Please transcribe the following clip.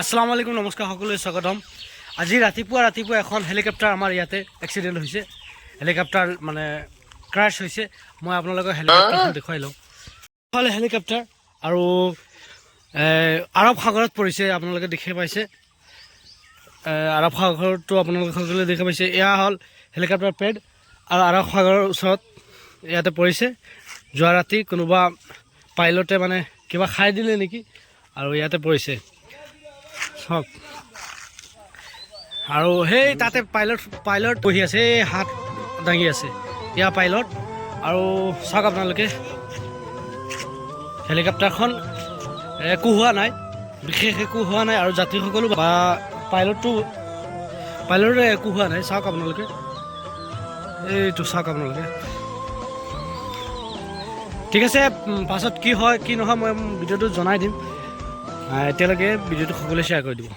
আসসালামু আলাইকুম নমস্কাৰ সকলোৱে স্বাগতম। আজি ৰাতিপুৱা এখন হেলিকপ্টাৰ আমাৰ ইয়াতে এক্সিডেণ্ট হৈছে। হেলিকপ্টাৰ মানে ক্ৰাছ হৈছে। মই আপোনালোকক হেলিকপ্টাৰখন দেখুৱাই লওঁ। হ'লে হেলিকপ্টাৰ আৰু আৰৱ সাগৰত পৰিছে। আপোনালোকে দেখি পাইছে আৰৱ সাগৰটো আপোনালোকে সকলোৱে দেখি পাইছে। এয়া হ'ল হেলিকপ্টাৰ পেড আৰু আৰৱ সাগৰৰ ওচৰত ইয়াতে পৰিছে। যোৱা ৰাতি কোনোবা পাইলটে মানে কিবা খাই দিলে নেকি আৰু ইয়াতে পৰিছে চাওক। আৰু সেই তাতে পাইলট বহি আছে, এই হাত দাঙি আছে এয়া পাইলট। আৰু চাওক আপোনালোকে হেলিকপ্টাৰখন একো হোৱা নাই, বিশেষ একো হোৱা নাই। আৰু যাত্ৰীসকলো বা পাইলটৰ একো হোৱা নাই। চাওক আপোনালোকে এইটো চাওক আপোনালোকে। ঠিক আছে, পাছত কি হয় কি নহয় মই ভিডিঅ'টো জনাই দিম। এতিয়ালৈকে ভিডিঅ'টো সকলোৱে শ্বেয়াৰ কৰি দিব।